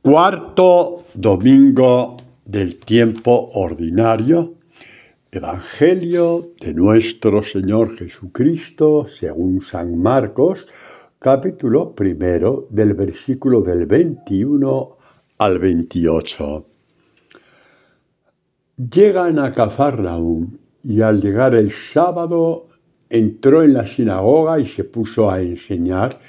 Cuarto domingo del tiempo ordinario, Evangelio de nuestro Señor Jesucristo según San Marcos, capítulo 1, del versículo del 21 al 28. Llegan a Cafarnaúm y al llegar el sábado entró en la sinagoga y se puso a enseñar,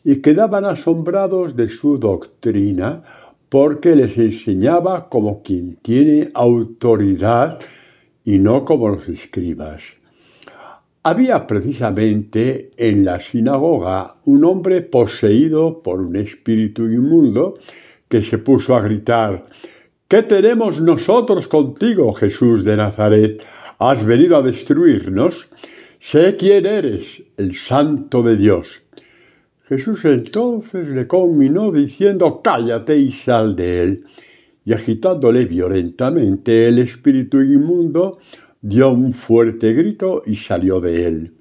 y quedaban asombrados de su doctrina, porque les enseñaba como quien tiene autoridad y no como los escribas. Había precisamente en la sinagoga un hombre poseído por un espíritu inmundo que se puso a gritar: ¿Qué tenemos nosotros contigo, Jesús de Nazaret? ¿Has venido a destruirnos? Sé quién eres, el Santo de Dios. Jesús entonces le conminó diciendo: cállate y sal de él. Y agitándole violentamente, el espíritu inmundo dio un fuerte grito y salió de él.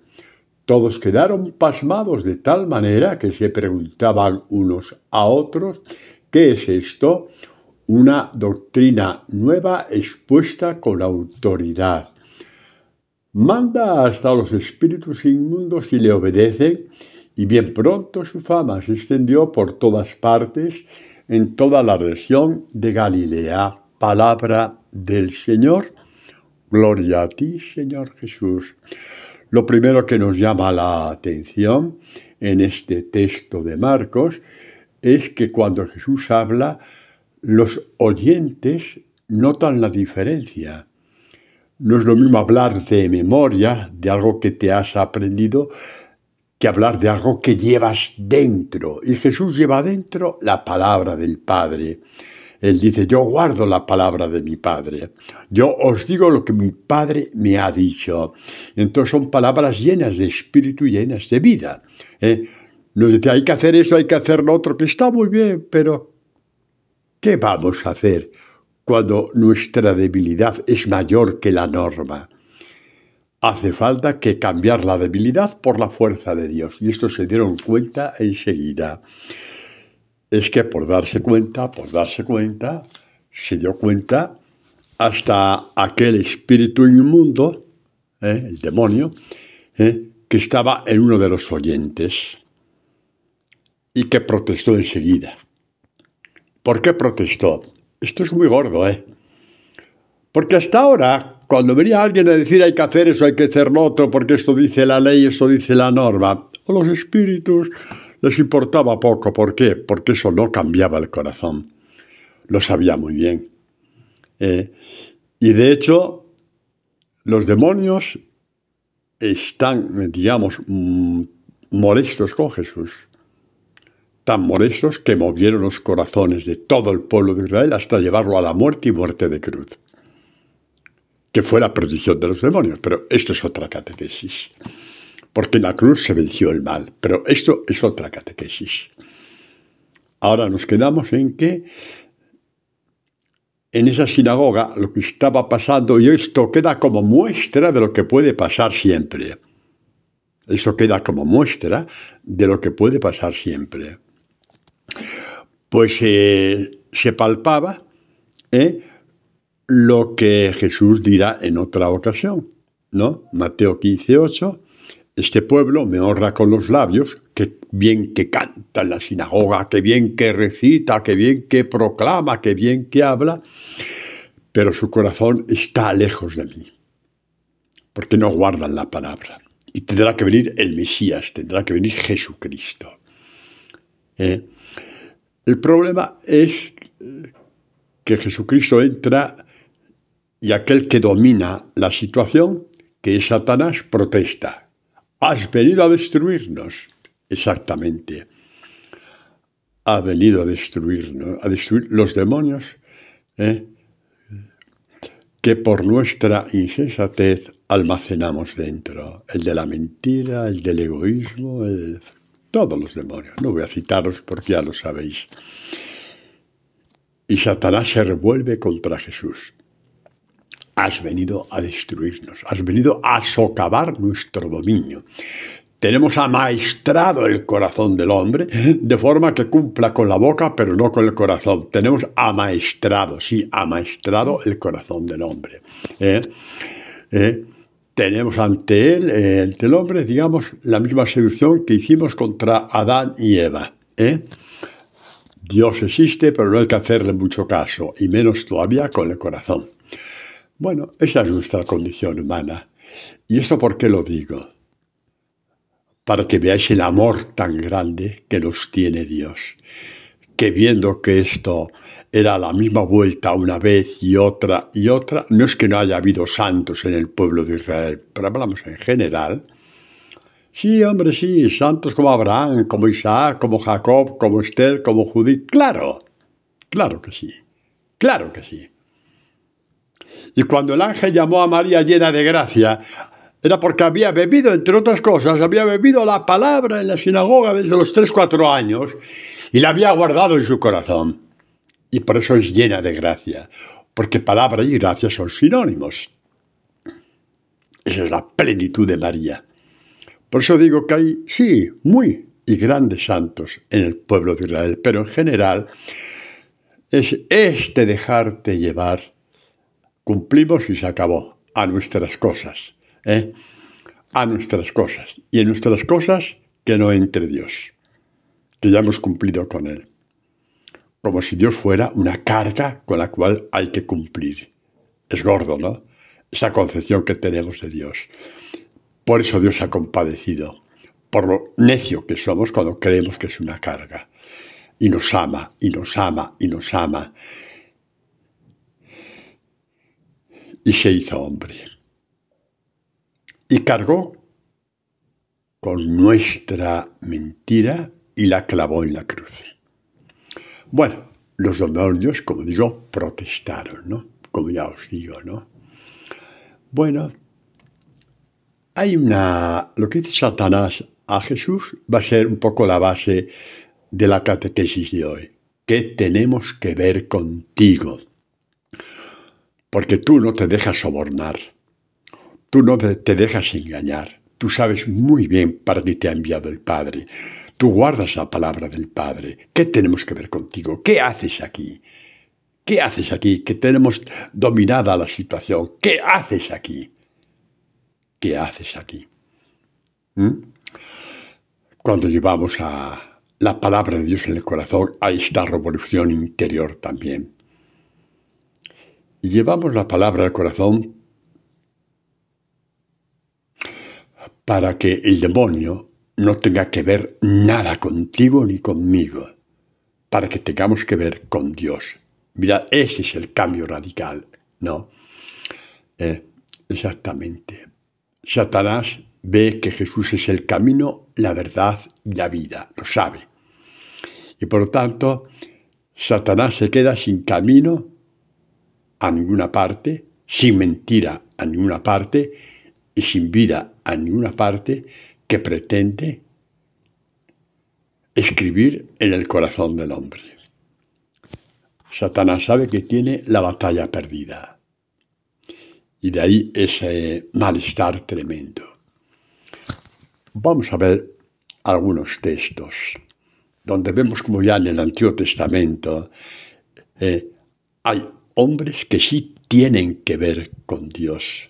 Todos quedaron pasmados de tal manera que se preguntaban unos a otros: ¿qué es esto? Una doctrina nueva expuesta con autoridad. Manda hasta los espíritus inmundos y le obedecen, y bien pronto su fama se extendió por todas partes, en toda la región de Galilea. Palabra del Señor. Gloria a ti, Señor Jesús. Lo primero que nos llama la atención en este texto de Marcos es que cuando Jesús habla, los oyentes notan la diferencia. No es lo mismo hablar de memoria, de algo que te has aprendido, que hablar de algo que llevas dentro. Y Jesús lleva dentro la palabra del Padre. Él dice: yo guardo la palabra de mi Padre. Yo os digo lo que mi Padre me ha dicho. Entonces son palabras llenas de espíritu, llenas de vida. Nos dice: hay que hacer eso, hay que hacer lo otro, que está muy bien, pero ¿qué vamos a hacer cuando nuestra debilidad es mayor que la norma? Hace falta que cambiar la debilidad por la fuerza de Dios. Y esto se dieron cuenta enseguida. Es que por darse cuenta, se dio cuenta hasta aquel espíritu inmundo, el demonio, que estaba en uno de los oyentes y que protestó enseguida. ¿Por qué protestó? Esto es muy gordo, Porque hasta ahora, cuando venía alguien a decir hay que hacer eso, hay que hacer lo otro, porque esto dice la ley, esto dice la norma, a los espíritus les importaba poco. ¿Por qué? Porque eso no cambiaba el corazón. Lo sabía muy bien. Y de hecho, los demonios están, digamos, molestos con Jesús. Tan molestos que movieron los corazones de todo el pueblo de Israel hasta llevarlo a la muerte y muerte de cruz, que fue la perdición de los demonios. Pero esto es otra catequesis, porque en la cruz se venció el mal, pero esto es otra catequesis. Ahora nos quedamos en que en esa sinagoga lo que estaba pasando, y esto queda como muestra de lo que puede pasar siempre. Eso queda como muestra de lo que puede pasar siempre. Pues se palpaba lo que Jesús dirá en otra ocasión, ¿no? Mateo 15:8, este pueblo me honra con los labios, que bien que canta en la sinagoga, que bien que recita, que bien que proclama, que bien que habla, pero su corazón está lejos de mí, porque no guardan la palabra. Y tendrá que venir el Mesías, tendrá que venir Jesucristo. El problema es que Jesucristo entra y aquel que domina la situación, que es Satanás, protesta. ¿Has venido a destruirnos? Exactamente. Ha venido a destruirnos, a destruir los demonios, que por nuestra insensatez almacenamos dentro. El de la mentira, el del egoísmo, todos los demonios. No voy a citaros porque ya lo sabéis. Y Satanás se revuelve contra Jesús. Has venido a destruirnos, has venido a socavar nuestro dominio. Tenemos amaestrado el corazón del hombre, de forma que cumpla con la boca, pero no con el corazón. Tenemos amaestrado, sí, amaestrado el corazón del hombre. Tenemos ante él, ante el hombre, digamos, la misma seducción que hicimos contra Adán y Eva. Dios existe, pero no hay que hacerle mucho caso, y menos todavía con el corazón. Bueno, esa es nuestra condición humana. ¿Y esto por qué lo digo? Para que veáis el amor tan grande que nos tiene Dios, que viendo que esto era la misma vuelta una vez y otra, no es que no haya habido santos en el pueblo de Israel, pero hablamos en general. Sí, hombre, sí, santos como Abraham, como Isaac, como Jacob, como Esther, como Judith, claro, claro que sí, claro que sí. Y cuando el ángel llamó a María llena de gracia, era porque había bebido, entre otras cosas, había bebido la palabra en la sinagoga desde los 3-4 años y la había guardado en su corazón. Y por eso es llena de gracia, porque palabra y gracia son sinónimos. Esa es la plenitud de María. Por eso digo que hay, sí, muy y grandes santos en el pueblo de Israel, pero en general es este dejarte llevar. Cumplimos y se acabó a nuestras cosas. A nuestras cosas. Y en nuestras cosas que no entre Dios, que ya hemos cumplido con Él. Como si Dios fuera una carga con la cual hay que cumplir. Es gordo, ¿no? Esa concepción que tenemos de Dios. Por eso Dios se ha compadecido, por lo necio que somos cuando creemos que es una carga. Y nos ama, y nos ama, y nos ama. Y se hizo hombre. Y cargó con nuestra mentira y la clavó en la cruz. Bueno, los demonios, como digo, protestaron, ¿no? Como ya os digo, ¿no? Bueno, hay lo que dice Satanás a Jesús va a ser un poco la base de la catequesis de hoy. ¿Qué tenemos que ver contigo? Porque tú no te dejas sobornar. Tú no te dejas engañar. Tú sabes muy bien para qué te ha enviado el Padre. Tú guardas la palabra del Padre. ¿Qué tenemos que ver contigo? ¿Qué haces aquí? ¿Qué haces aquí? Que tenemos dominada la situación. ¿Qué haces aquí? ¿Qué haces aquí? Cuando llevamos a la palabra de Dios en el corazón, hay esta revolución interior también. Y llevamos la palabra al corazón para que el demonio no tenga que ver nada contigo ni conmigo, para que tengamos que ver con Dios. Mirad, ese es el cambio radical, ¿no? Exactamente. Satanás ve que Jesús es el camino, la verdad y la vida, lo sabe. Y por lo tanto, Satanás se queda sin camino a ninguna parte, sin mentira a ninguna parte y sin vida a ninguna parte, que pretende escribir en el corazón del hombre. Satanás sabe que tiene la batalla perdida. Y de ahí ese malestar tremendo. Vamos a ver algunos textos donde vemos como ya en el Antiguo Testamento hay hombres que sí tienen que ver con Dios,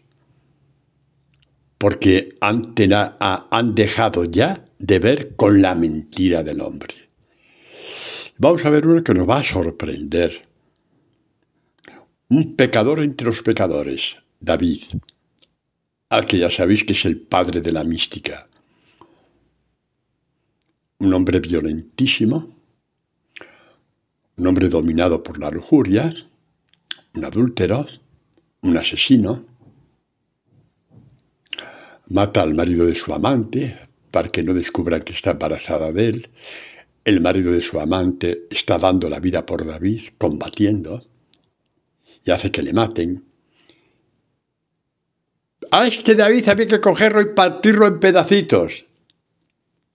porque han dejado ya de ver con la mentira del hombre. Vamos a ver uno que nos va a sorprender. Un pecador entre los pecadores, David, al que ya sabéis que es el padre de la mística. Un hombre violentísimo, un hombre dominado por la lujuria, un adúltero, un asesino. Mata al marido de su amante para que no descubran que está embarazada de él. El marido de su amante está dando la vida por David, combatiendo, y hace que le maten. ¿A este David había que cogerlo y partirlo en pedacitos?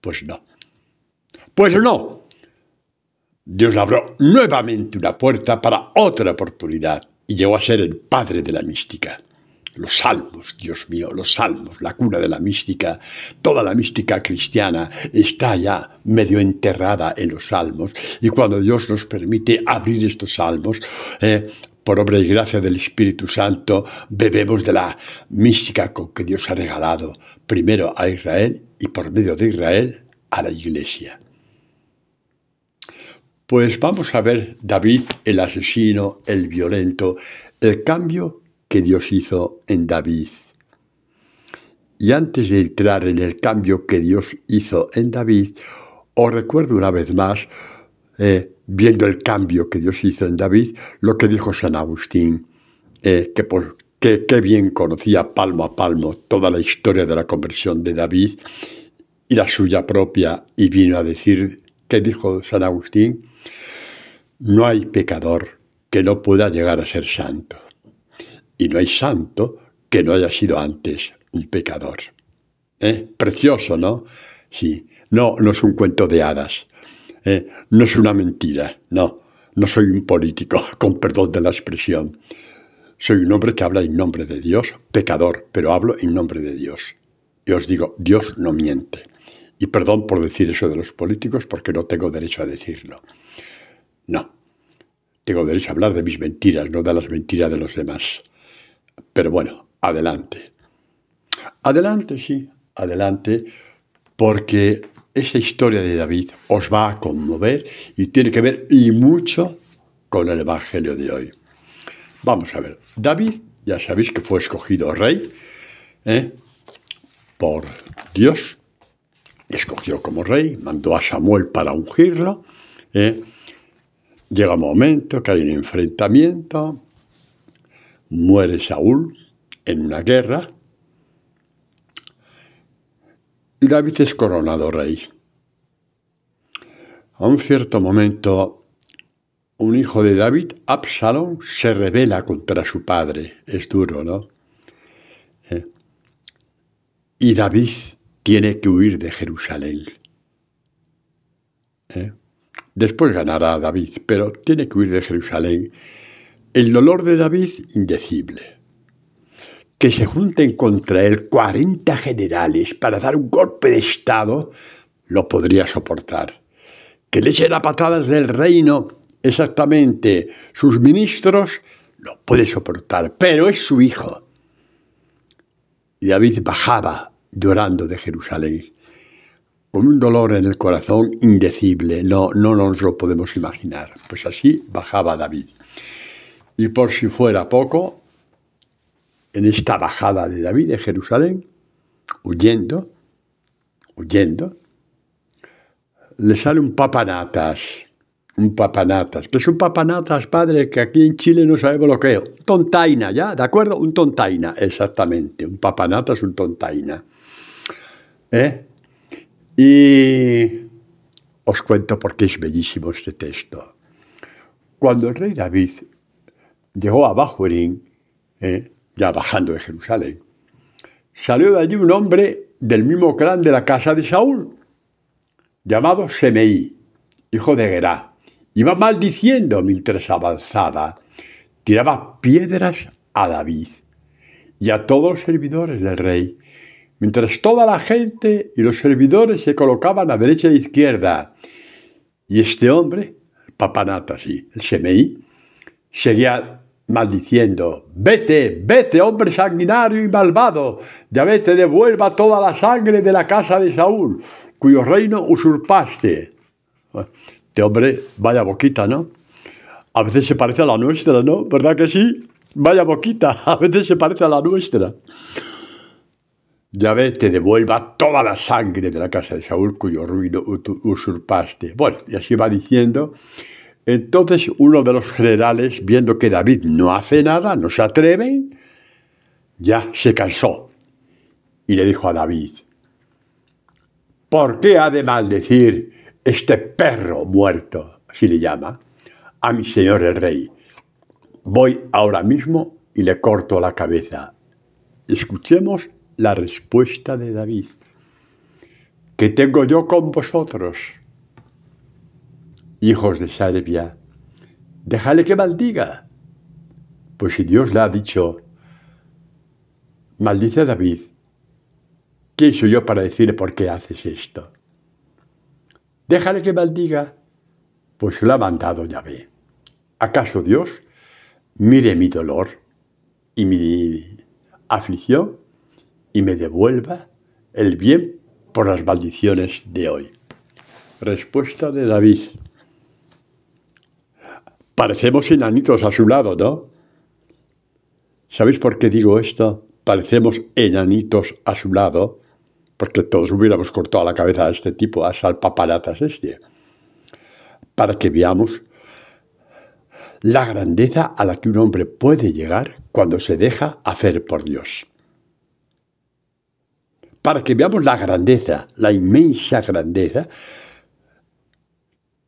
Pues no. Pues no. Dios le abrió nuevamente una puerta para otra oportunidad y llegó a ser el padre de la mística. Los salmos, Dios mío, los salmos, la cuna de la mística, toda la mística cristiana está ya medio enterrada en los salmos. Y cuando Dios nos permite abrir estos salmos, por obra y gracia del Espíritu Santo, bebemos de la mística con que Dios ha regalado primero a Israel y por medio de Israel a la Iglesia. Pues vamos a ver David, el asesino, el violento, el cambio que Dios hizo en David. Y antes de entrar en el cambio que Dios hizo en David, os recuerdo una vez más, viendo el cambio que Dios hizo en David, lo que dijo San Agustín, que bien conocía palmo a palmo toda la historia de la conversión de David y la suya propia, y vino a decir, ¿qué dijo San Agustín? No hay pecador que no pueda llegar a ser santo, y no hay santo que no haya sido antes un pecador. Precioso, ¿no? Sí, no es un cuento de hadas, no es una mentira, no soy un político, con perdón de la expresión. Soy un hombre que habla en nombre de Dios, pecador, pero hablo en nombre de Dios. Y os digo, Dios no miente. Y perdón por decir eso de los políticos, porque no tengo derecho a decirlo. No, tengo derecho a hablar de mis mentiras, no de las mentiras de los demás. Pero bueno, adelante. Adelante, sí, adelante, porque esa historia de David os va a conmover y tiene que ver y mucho con el Evangelio de hoy. Vamos a ver, David, ya sabéis que fue escogido rey por Dios, escogió como rey, mandó a Samuel para ungirlo. Llega un momento que hay un enfrentamiento, muere Saúl en una guerra y David es coronado rey. A un cierto momento, un hijo de David, Absalón, se rebela contra su padre. Es duro, ¿no? Y David tiene que huir de Jerusalén. Después ganará David, pero tiene que huir de Jerusalén. El dolor de David, indecible. Que se junten contra él 40 generales para dar un golpe de estado, lo podría soportar. Que le echen a patadas del reino exactamente sus ministros, lo puede soportar, pero es su hijo. Y David bajaba llorando de Jerusalén, con un dolor en el corazón indecible, no nos lo podemos imaginar. Pues así bajaba David. Y por si fuera poco, en esta bajada de David de Jerusalén, huyendo, le sale un papanatas. Un papanatas. ¿Qué es un papanatas, padre? Que aquí en Chile no sabemos lo que es. Un tontaina, ¿ya? ¿De acuerdo? Un tontaina, exactamente. Un papanatas, un tontaina. Y os cuento por qué es bellísimo este texto. Cuando el rey David llegó a Bahurín, ya bajando de Jerusalén, salió de allí un hombre del mismo clan de la casa de Saúl, llamado Semeí, hijo de Gerá. Iba maldiciendo mientras avanzaba, tiraba piedras a David y a todos los servidores del rey, mientras toda la gente y los servidores se colocaban a derecha e izquierda. Y este hombre, papanatas, sí, el Semeí, seguía maldiciendo: vete, hombre sanguinario y malvado, Yahvé te devuelva toda la sangre de la casa de Saúl, cuyo reino usurpaste. Este hombre, vaya boquita, ¿no? A veces se parece a la nuestra, ¿no? ¿Verdad que sí? Vaya boquita, a veces se parece a la nuestra. Yahvé te devuelva toda la sangre de la casa de Saúl, cuyo reino usurpaste. Bueno, y así va diciendo. Entonces uno de los generales, viendo que David no hace nada, no se atreve, ya se cansó y le dijo a David: ¿por qué ha de maldecir este perro muerto, así le llama, a mi señor el rey? Voy ahora mismo y le corto la cabeza. Escuchemos la respuesta de David: ¿qué tengo yo con vosotros, hijos de Sarbia? Déjale que maldiga. Pues si Dios le ha dicho maldice a David. ¿Quién soy yo para decirle por qué haces esto? Déjale que maldiga, pues lo ha mandado Yahvé. ¿Acaso Dios mire mi dolor y mi aflicción y me devuelva el bien por las maldiciones de hoy? Respuesta de David. Parecemos enanitos a su lado, ¿no? ¿Sabéis por qué digo esto? Parecemos enanitos a su lado, porque todos hubiéramos cortado la cabeza a este tipo, a salpaparatas para que veamos la grandeza a la que un hombre puede llegar cuando se deja hacer por Dios. Para que veamos la grandeza, la inmensa grandeza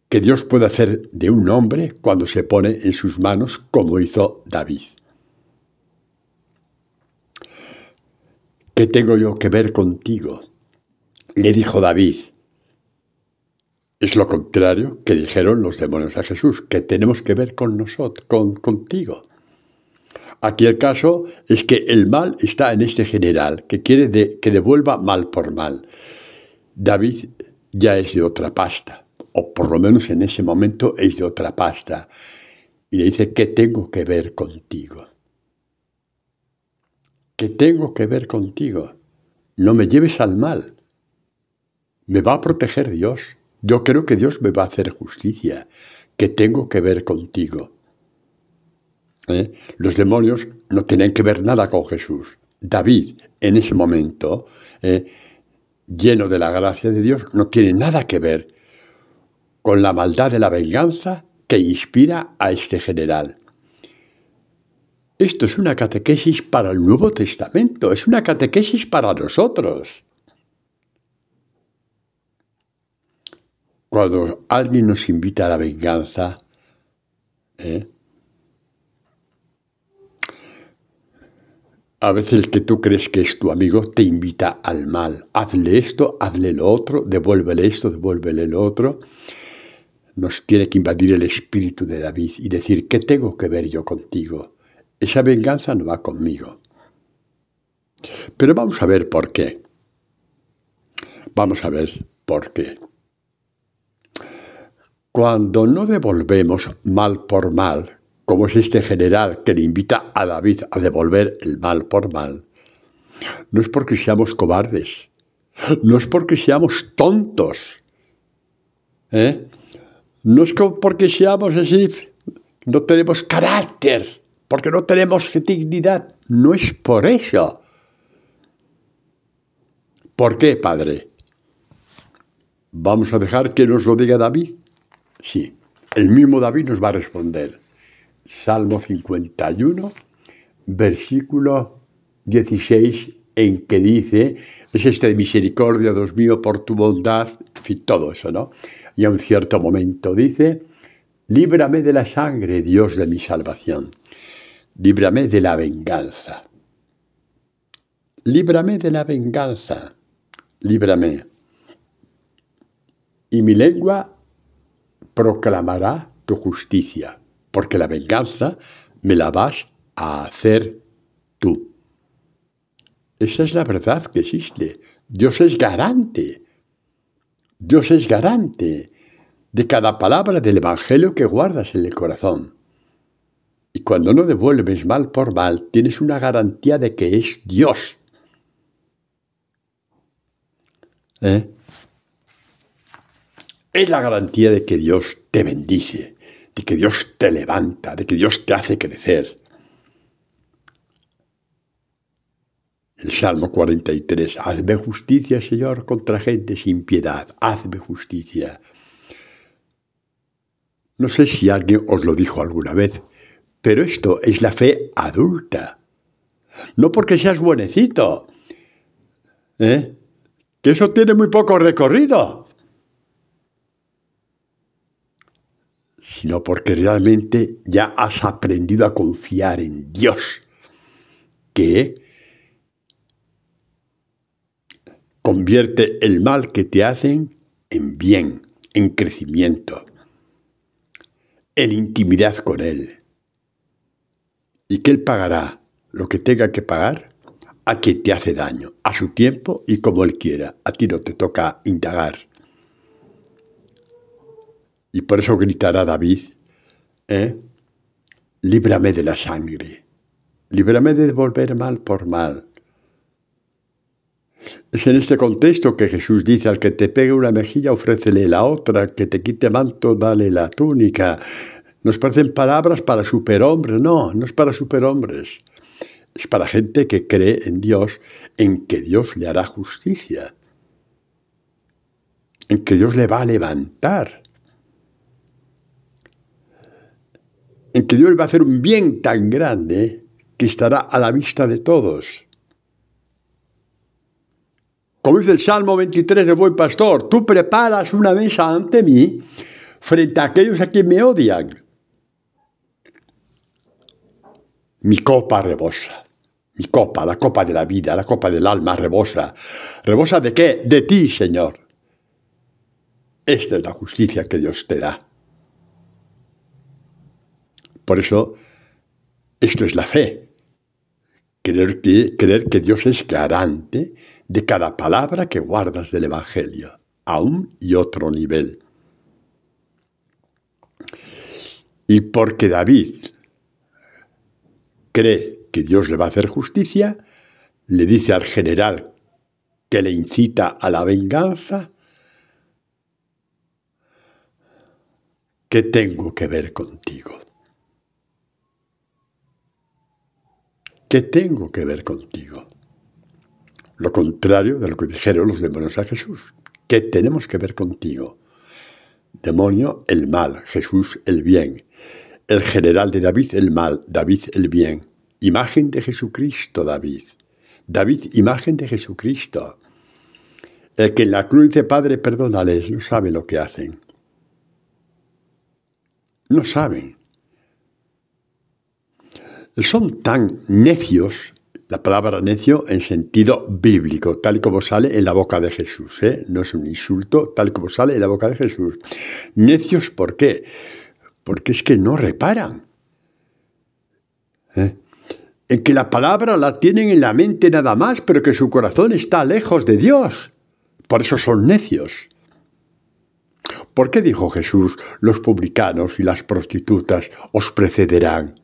que Dios puede hacer de un hombre cuando se pone en sus manos como hizo David. ¿Qué tengo yo que ver contigo?, le dijo David. Es lo contrario que dijeron los demonios a Jesús, que tenemos que ver con nosotros, contigo. Aquí el caso es que el mal está en este general, que quiere que devuelva mal por mal. David ya es de otra pasta, o por lo menos en ese momento es de otra pasta. Y le dice, ¿qué tengo que ver contigo? ¿Qué tengo que ver contigo? No me lleves al mal. Me va a proteger Dios. Yo creo que Dios me va a hacer justicia. ¿Qué tengo que ver contigo? Los demonios no tienen que ver nada con Jesús. David, en ese momento, lleno de la gracia de Dios, no tiene nada que ver con la maldad de la venganza que inspira a este general. Esto es una catequesis para el Nuevo Testamento, es una catequesis para nosotros. Cuando alguien nos invita a la venganza, a veces el que tú crees que es tu amigo te invita al mal. Hazle esto, hazle lo otro, devuélvele esto, devuélvele lo otro. Nos tiene que invadir el espíritu de David y decir, ¿qué tengo que ver yo contigo? Esa venganza no va conmigo. Pero vamos a ver por qué. Vamos a ver por qué. Cuando no devolvemos mal por mal, como es este general que le invita a David a devolver el mal por mal, no es porque seamos cobardes, no es porque seamos tontos, no es porque seamos así, no tenemos carácter, porque no tenemos dignidad, no es por eso. ¿Por qué, Padre? ¿Vamos a dejar que nos lo diga David? Sí, el mismo David nos va a responder. Salmo 51, versículo 16, en que dice, es de misericordia, Dios mío, por tu bondad, en fin, todo eso, ¿no? Y a un cierto momento dice, líbrame de la sangre, Dios de mi salvación, líbrame de la venganza. Líbrame de la venganza, líbrame. Y mi lengua proclamará tu justicia, porque la venganza me la vas a hacer tú. Esa es la verdad que existe. Dios es garante. Dios es garante de cada palabra del Evangelio que guardas en el corazón. Y cuando no devuelves mal por mal, tienes una garantía de que es Dios. Es la garantía de que Dios te bendice, de que Dios te levanta, de que Dios te hace crecer. El Salmo 43, hazme justicia, Señor, contra gente sin piedad, hazme justicia. No sé si alguien os lo dijo alguna vez, pero esto es la fe adulta. No porque seas buenecito, que eso tiene muy poco recorrido, sino porque realmente ya has aprendido a confiar en Dios, que convierte el mal que te hacen en bien, en crecimiento, en intimidad con Él. Y que Él pagará lo que tenga que pagar a quien te hace daño, a su tiempo y como Él quiera. A ti no te toca indagar. Y por eso gritará David, líbrame de la sangre, líbrame de devolver mal por mal. Es en este contexto que Jesús dice, al que te pegue una mejilla, ofrécele la otra, al que te quite manto, dale la túnica. Nos parecen palabras para superhombres. No, no es para superhombres. Es para gente que cree en Dios, en que Dios le hará justicia, en que Dios le va a levantar, en que Dios va a hacer un bien tan grande que estará a la vista de todos. Como dice el Salmo 23 del Buen Pastor, tú preparas una mesa ante mí frente a aquellos a quien me odian. Mi copa rebosa, mi copa, la copa de la vida, la copa del alma rebosa. ¿Rebosa de qué? De ti, Señor. Esta es la justicia que Dios te da. Por eso, esto es la fe. Creer que Dios es garante de cada palabra que guardas del Evangelio, a un y otro nivel. Y porque David cree que Dios le va a hacer justicia, le dice al general que le incita a la venganza, ¿qué tengo que ver contigo? ¿Qué tengo que ver contigo? Lo contrario de lo que dijeron los demonios a Jesús. ¿Qué tenemos que ver contigo? Demonio, el mal. Jesús, el bien. El general de David, el mal. David, el bien. Imagen de Jesucristo, David. David, imagen de Jesucristo. El que en la cruz dice, Padre, perdónales, no sabe lo que hacen. No saben. Son tan necios, la palabra necio en sentido bíblico, tal y como sale en la boca de Jesús, no es un insulto, tal y como sale en la boca de Jesús. Necios, ¿por qué? Porque es que no reparan. En que la palabra la tienen en la mente nada más, pero que su corazón está lejos de Dios. Por eso son necios. ¿Por qué dijo Jesús, los publicanos y las prostitutas os precederán?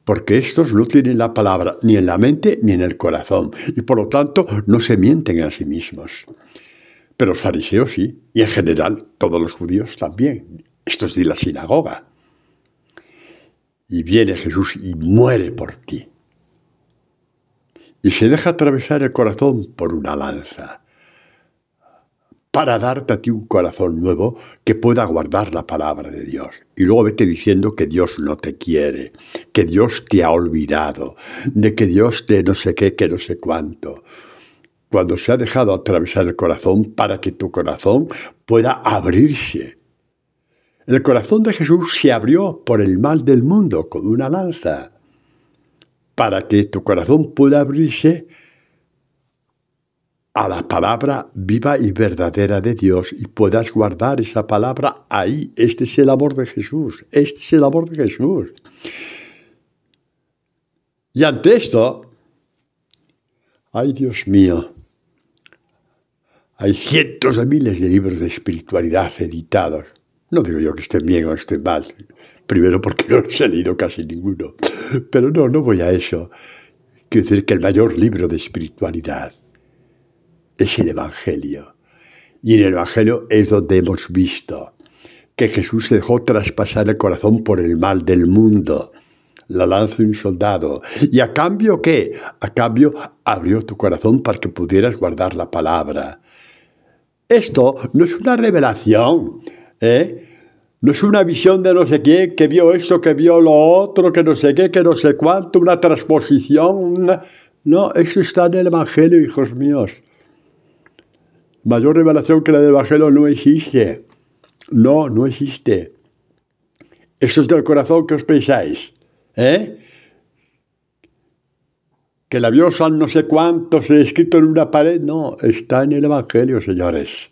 Porque estos no tienen la palabra ni en la mente ni en el corazón, y por lo tanto no se mienten a sí mismos. Pero los fariseos sí, y en general todos los judíos también. Esto es de la sinagoga. Y viene Jesús y muere por ti. Y se deja atravesar el corazón por una lanza, para darte a ti un corazón nuevo que pueda guardar la palabra de Dios. Y luego vete diciendo que Dios no te quiere, que Dios te ha olvidado, de que Dios te no sé qué, que no sé cuánto. Cuando se ha dejado atravesar el corazón para que tu corazón pueda abrirse. El corazón de Jesús se abrió por el mal del mundo con una lanza, para que tu corazón pueda abrirse a la palabra viva y verdadera de Dios y puedas guardar esa palabra ahí. Este es el amor de Jesús. Este es el amor de Jesús. Y ante esto, ay Dios mío, hay cientos de miles de libros de espiritualidad editados. No digo yo que estén bien o estén mal. Primero porque no los he leído casi ninguno. Pero no voy a eso. Quiero decir que el mayor libro de espiritualidad es el Evangelio. Y en el Evangelio es donde hemos visto que Jesús se dejó traspasar el corazón por el mal del mundo, la lanza de un soldado. ¿Y a cambio qué? A cambio abrió tu corazón para que pudieras guardar la palabra. Esto no es una revelación, no es una visión de no sé quién que vio esto, que vio lo otro, que no sé qué, que no sé cuánto, una transposición. No, eso está en el Evangelio, hijos míos. Mayor revelación que la del Evangelio no existe. No existe. Eso es del corazón que os pensáis. Que la vio San no sé cuántos escrito en una pared. No, está en el Evangelio, señores.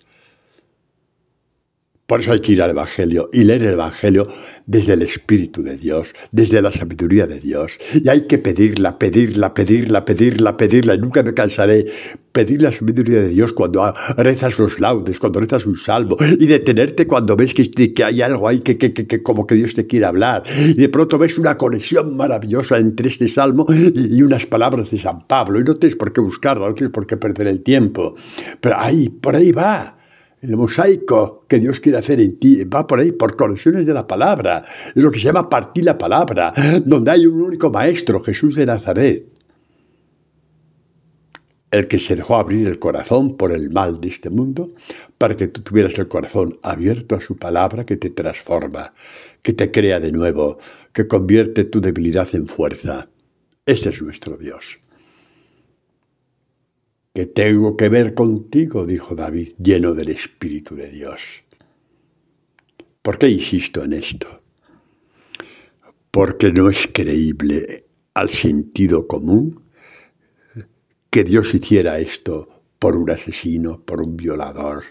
Por eso hay que ir al Evangelio y leer el Evangelio desde el Espíritu de Dios, desde la sabiduría de Dios. Y hay que pedirla, pedirla, pedirla, pedirla, pedirla. Y nunca me cansaré. Pedir la sabiduría de Dios cuando rezas los laudes, cuando rezas un salmo. Y detenerte cuando ves que hay algo ahí que como que Dios te quiere hablar. Y de pronto ves una conexión maravillosa entre este salmo y unas palabras de San Pablo. Y no tienes por qué buscarlo, no tienes por qué perder el tiempo. Pero ahí, por ahí va. El mosaico que Dios quiere hacer en ti va por ahí, por conexiones de la palabra. Es lo que se llama partir la palabra, donde hay un único maestro, Jesús de Nazaret. El que se dejó abrir el corazón por el mal de este mundo, para que tú tuvieras el corazón abierto a su palabra que te transforma, que te crea de nuevo, que convierte tu debilidad en fuerza. Ese es nuestro Dios. ¿Qué tengo que ver contigo?, dijo David, lleno del Espíritu de Dios. ¿Por qué insisto en esto? Porque no es creíble al sentido común que Dios hiciera esto por un asesino, por un violador,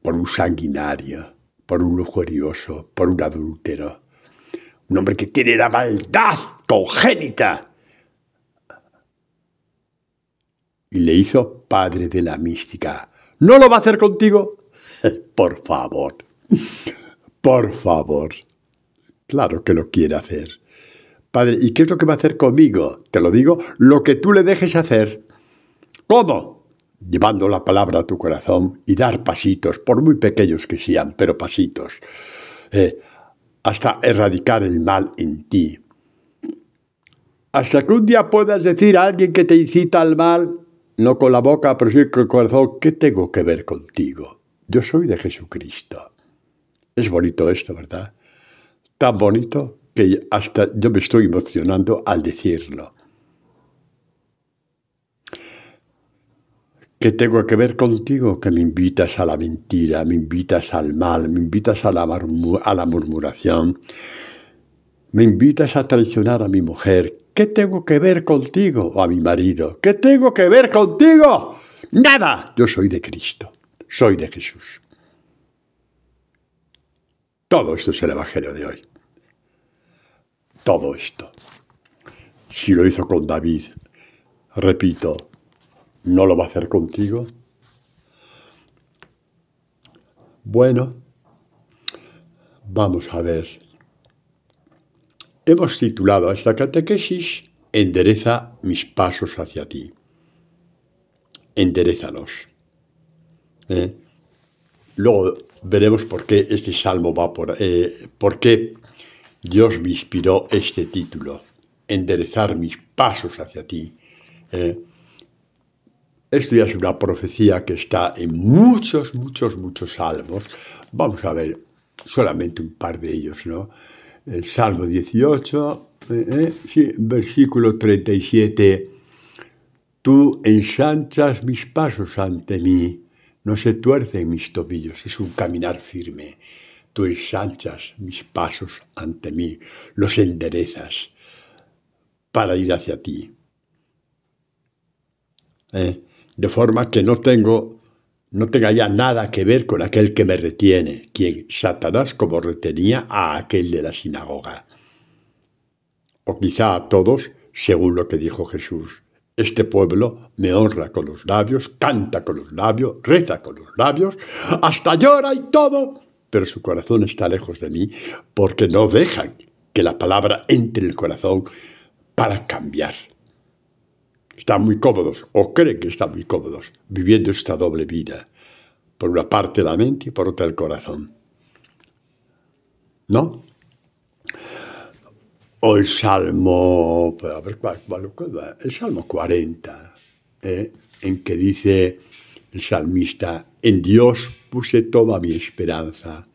por un sanguinario, por un lujurioso, por un adúltero. Un hombre que tiene la maldad congénita. Y le hizo padre de la mística. ¿No lo va a hacer contigo? Por favor, por favor. Claro que lo quiere hacer. Padre, ¿y qué es lo que va a hacer conmigo? Te lo digo, lo que tú le dejes hacer. ¿Cómo? Llevando la palabra a tu corazón y dar pasitos, por muy pequeños que sean, pero pasitos, hasta erradicar el mal en ti. Hasta que un día puedas decir a alguien que te incita al mal, no con la boca, pero sí con el corazón, ¿qué tengo que ver contigo? Yo soy de Jesucristo. Es bonito esto, ¿verdad? Tan bonito que hasta yo me estoy emocionando al decirlo. ¿Qué tengo que ver contigo? Que me invitas a la mentira, me invitas al mal, me invitas a la murmuración, me invitas a traicionar a mi mujer. ¿Qué tengo que ver contigo? O a mi marido. ¿Qué tengo que ver contigo? ¡Nada! Yo soy de Cristo, soy de Jesús. Todo esto es el Evangelio de hoy. Todo esto. Si lo hizo con David, repito, ¿no lo va a hacer contigo? Bueno, vamos a ver. Hemos titulado a esta catequesis Endereza mis pasos hacia ti. Enderézalos. Luego veremos por qué este salmo va por qué Dios me inspiró este título, enderezar mis pasos hacia ti. Esto ya es una profecía que está en muchos salmos. Vamos a ver solamente un par de ellos, ¿no? El Salmo 18, sí, versículo 37. Tú ensanchas mis pasos ante mí, no se tuercen mis tobillos, es un caminar firme. Tú ensanchas mis pasos ante mí, los enderezas para ir hacia ti. De forma que no tenga ya nada que ver con aquel que me retiene, quien Satanás como retenía a aquel de la sinagoga. O quizá a todos, según lo que dijo Jesús. Este pueblo me honra con los labios, canta con los labios, reza con los labios, hasta llora y todo, pero su corazón está lejos de mí porque no dejan que la palabra entre en el corazón para cambiar. Están muy cómodos, o creen que están muy cómodos, viviendo esta doble vida. Por una parte la mente y por otra el corazón. ¿No? O el Salmo, a ver, el Salmo 40, en que dice el salmista, en Dios puse toda mi esperanza.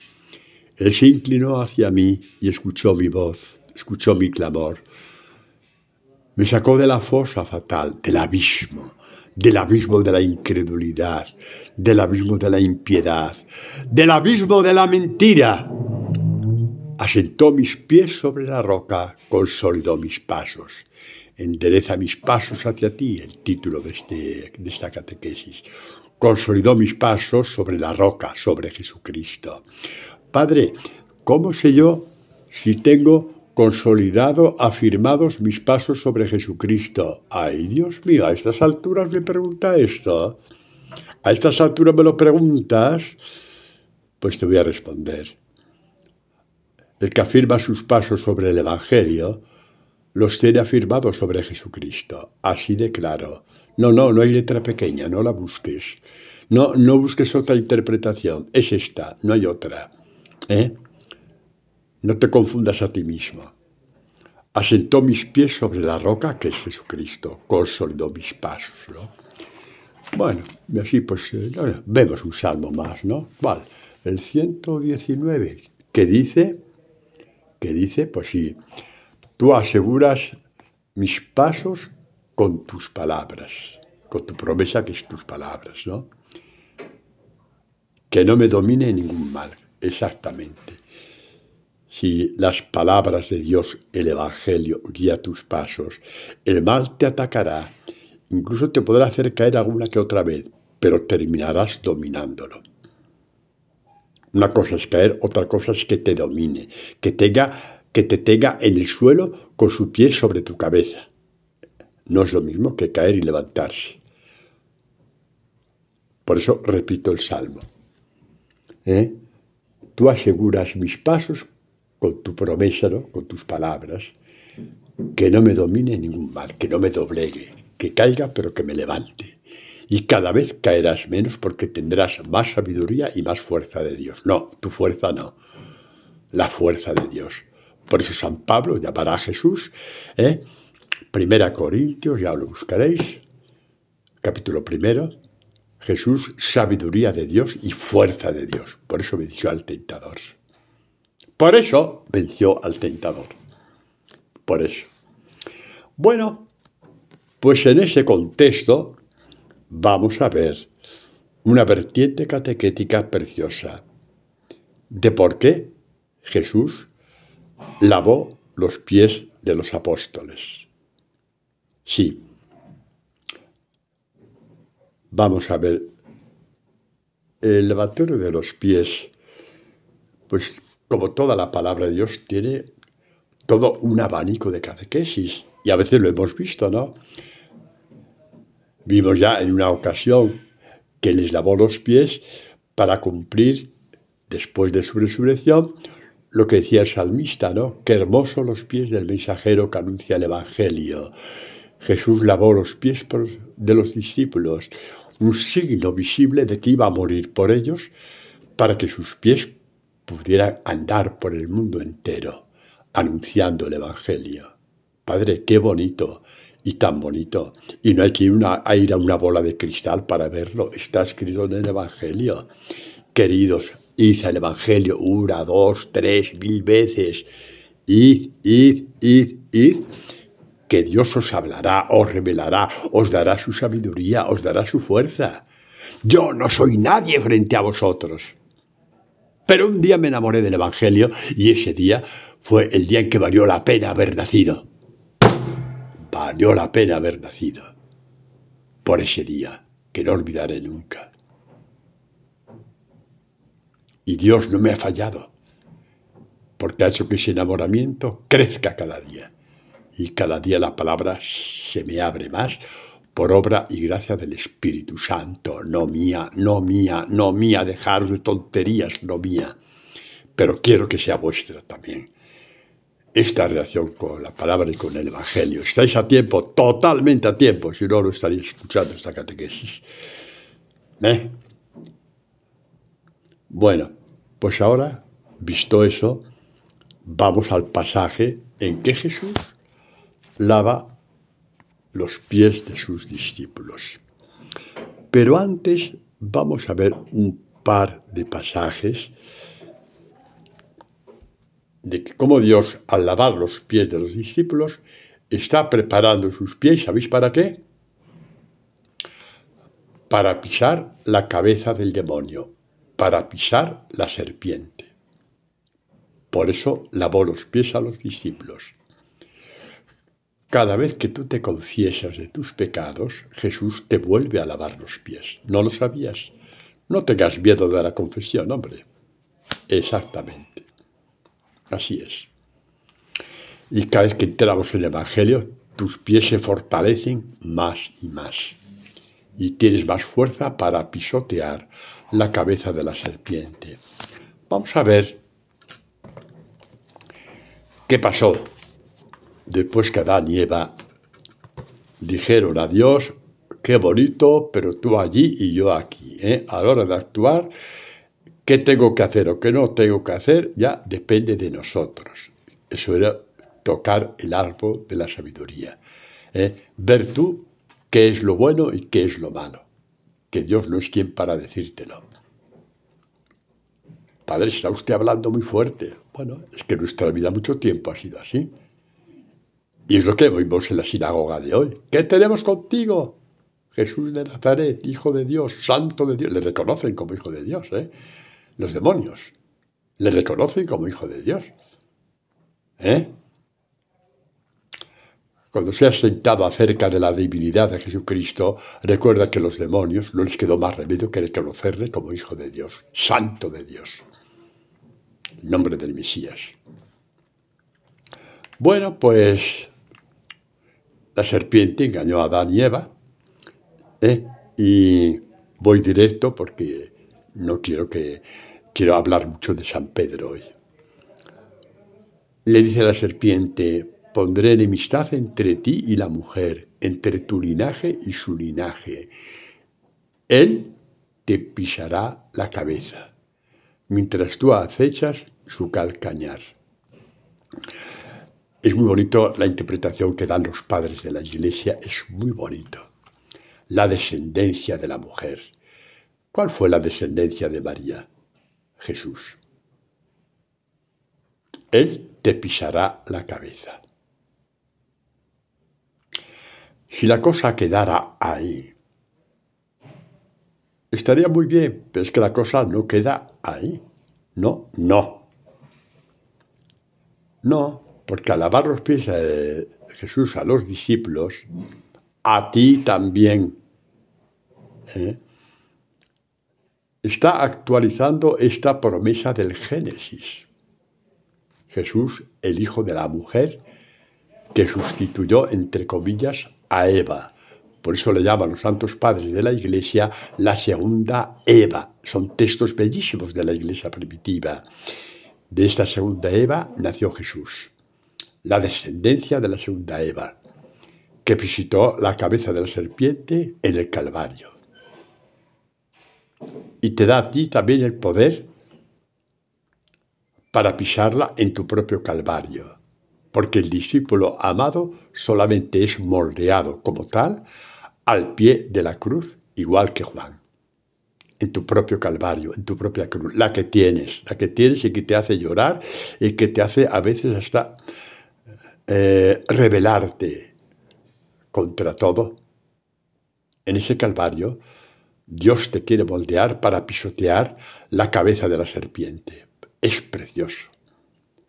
Él se inclinó hacia mí y escuchó mi voz, escuchó mi clamor. Me sacó de la fosa fatal, del abismo de la incredulidad, del abismo de la impiedad, del abismo de la mentira. Asentó mis pies sobre la roca, consolidó mis pasos. Endereza mis pasos hacia ti, el título de esta catequesis. consolidó mis pasos sobre la roca, sobre Jesucristo. Padre, ¿cómo sé yo si tengo consolidado, afirmados mis pasos sobre Jesucristo? Ay, Dios mío, a estas alturas me pregunta esto. A estas alturas me lo preguntas, pues te voy a responder. El que afirma sus pasos sobre el Evangelio, los tiene afirmados sobre Jesucristo. Así de claro. No hay letra pequeña, no la busques. No busques otra interpretación. Es esta, no hay otra. No te confundas a ti mismo. Asentó mis pies sobre la roca que es Jesucristo. Consolidó mis pasos, ¿no? Bueno, y así pues vemos un salmo más, ¿no? ¿Cuál? El 119, que dice, pues sí, tú aseguras mis pasos con tus palabras, con tu promesa que es tus palabras, ¿no? Que no me domine ningún mal, exactamente. Si las palabras de Dios, el Evangelio, guía tus pasos, el mal te atacará, incluso te podrá hacer caer alguna que otra vez, pero terminarás dominándolo. Una cosa es caer, otra cosa es que te domine, que te tenga en el suelo con su pie sobre tu cabeza. No es lo mismo que caer y levantarse. Por eso repito el salmo. Tú aseguras mis pasos con tu promesa, ¿no? Con tus palabras, que no me domine ningún mal, que no me doblegue, que caiga pero que me levante. Y cada vez caerás menos porque tendrás más sabiduría y más fuerza de Dios. No, tu fuerza no, la fuerza de Dios. Por eso San Pablo llamará a Jesús, Primera Corintios, ya lo buscaréis, capítulo 1, Jesús, sabiduría de Dios y fuerza de Dios. Por eso venció al tentador. Por eso venció al tentador. Por eso. Bueno, pues en ese contexto vamos a ver una vertiente catequética preciosa de por qué Jesús lavó los pies de los apóstoles. Sí. Vamos a ver, el lavatorio de los pies, pues como toda la palabra de Dios, tiene todo un abanico de catequesis. Y a veces lo hemos visto, ¿no? Vimos ya en una ocasión que les lavó los pies para cumplir, después de su resurrección, lo que decía el salmista, ¿no? Qué hermosos los pies del mensajero que anuncia el Evangelio. Jesús lavó los pies de los discípulos, un signo visible de que iba a morir por ellos para que sus pies pudieran andar por el mundo entero, anunciando el Evangelio. Padre, qué bonito y tan bonito. Y no hay que ir a una bola de cristal para verlo. Está escrito en el Evangelio. Queridos, id al Evangelio 1, 2, 3, 1000 veces. Id. Que Dios os hablará, os revelará, os dará su sabiduría, os dará su fuerza. Yo no soy nadie frente a vosotros. Pero un día me enamoré del Evangelio y ese día fue el día en que valió la pena haber nacido. Valió la pena haber nacido. Por ese día, que no olvidaré nunca. Y Dios no me ha fallado, porque ha hecho que ese enamoramiento crezca cada día. Y cada día la palabra se me abre más por obra y gracia del Espíritu Santo. No mía, dejaros de tonterías, no mía. Pero quiero que sea vuestra también. Esta relación con la palabra y con el Evangelio. Estáis a tiempo, totalmente a tiempo, si no, no estaríais escuchando esta catequesis. Bueno, pues ahora, visto eso, vamos al pasaje en que Jesús lava los pies de sus discípulos. Pero antes vamos a ver un par de pasajes de cómo Dios, al lavar los pies de los discípulos, está preparando sus pies, ¿sabéis para qué? Para pisar la cabeza del demonio, para pisar la serpiente. Por eso lavó los pies a los discípulos. Cada vez que tú te confiesas de tus pecados, Jesús te vuelve a lavar los pies. ¿No lo sabías? No tengas miedo de la confesión, hombre. Exactamente. Así es. Y cada vez que entramos en el Evangelio, tus pies se fortalecen más y más. Y tienes más fuerza para pisotear la cabeza de la serpiente. Vamos a ver qué pasó después que Adán y Eva dijeron a Dios: qué bonito, pero tú allí y yo aquí. A la hora de actuar, qué tengo que hacer o qué no tengo que hacer ya depende de nosotros. Eso era tocar el árbol de la sabiduría. Ver tú qué es lo bueno y qué es lo malo. Que Dios no es quien para decírtelo. Padre, está usted hablando muy fuerte. Bueno, es que nuestra vida mucho tiempo ha sido así. Y es lo que oímos en la sinagoga de hoy. ¿Qué tenemos contigo? Jesús de Nazaret, Hijo de Dios, Santo de Dios. Le reconocen como Hijo de Dios, Los demonios. Le reconocen como Hijo de Dios. Cuando seas sentado acerca de la divinidad de Jesucristo, recuerda que a los demonios no les quedó más remedio que reconocerle como Hijo de Dios, Santo de Dios. El nombre del Mesías. Bueno, pues la serpiente engañó a Adán y Eva, y voy directo porque no quiero hablar mucho de San Pedro hoy. Le dice a la serpiente: pondré enemistad entre ti y la mujer, entre tu linaje y su linaje. Él te pisará la cabeza, mientras tú acechas su calcañar. Es muy bonito la interpretación que dan los padres de la Iglesia, es muy bonito. La descendencia de la mujer. ¿Cuál fue la descendencia de María? Jesús. Él te pisará la cabeza. Si la cosa quedara ahí, estaría muy bien, pero es que la cosa no queda ahí. No. No, porque al lavar los pies de Jesús a los discípulos, a ti también, está actualizando esta promesa del Génesis. Jesús, el hijo de la mujer, que sustituyó, entre comillas, a Eva. Por eso le llaman los santos padres de la Iglesia la segunda Eva. Son textos bellísimos de la Iglesia primitiva. De esta segunda Eva nació Jesús, la descendencia de la segunda Eva, que visitó la cabeza de la serpiente en el Calvario. Y te da a ti también el poder para pisarla en tu propio Calvario, porque el discípulo amado solamente es moldeado como tal al pie de la cruz, igual que Juan. En tu propio Calvario, en tu propia cruz, la que tienes y que te hace llorar y que te hace a veces hasta rebelarte contra todo. En ese Calvario, Dios te quiere moldear para pisotear la cabeza de la serpiente. Es precioso.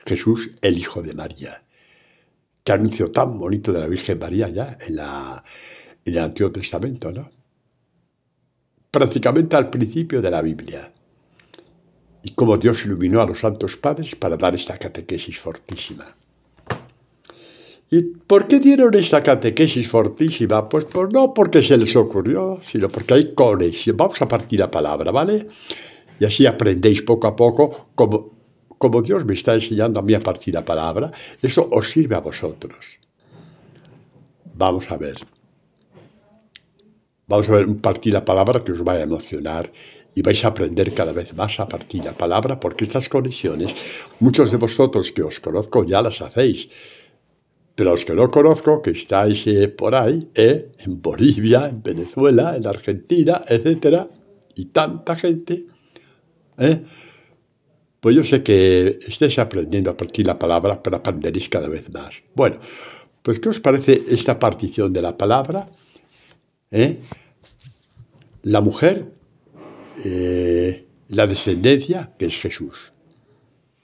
Jesús, el Hijo de María. Qué anuncio tan bonito de la Virgen María ya en el Antiguo Testamento, ¿no? Prácticamente al principio de la Biblia. Y cómo Dios iluminó a los santos padres para dar esta catequesis fortísima. ¿Y por qué dieron esta catequesis fortísima? Pues no porque se les ocurrió, sino porque hay conexión. Vamos a partir la palabra, ¿vale? Y así aprendéis poco a poco como Dios me está enseñando a mí a partir la palabra. Eso os sirve a vosotros. Vamos a ver. Vamos a ver partir la palabra que os va a emocionar y vais a aprender cada vez más a partir la palabra, porque estas conexiones, muchos de vosotros que os conozco ya las hacéis, pero los que no conozco, que estáis por ahí, en Bolivia, en Venezuela, en Argentina, etcétera, y tanta gente, pues yo sé que estáis aprendiendo a partir la palabra, pero aprenderéis cada vez más. Bueno, pues ¿qué os parece esta partición de la palabra? La mujer, la descendencia, que es Jesús.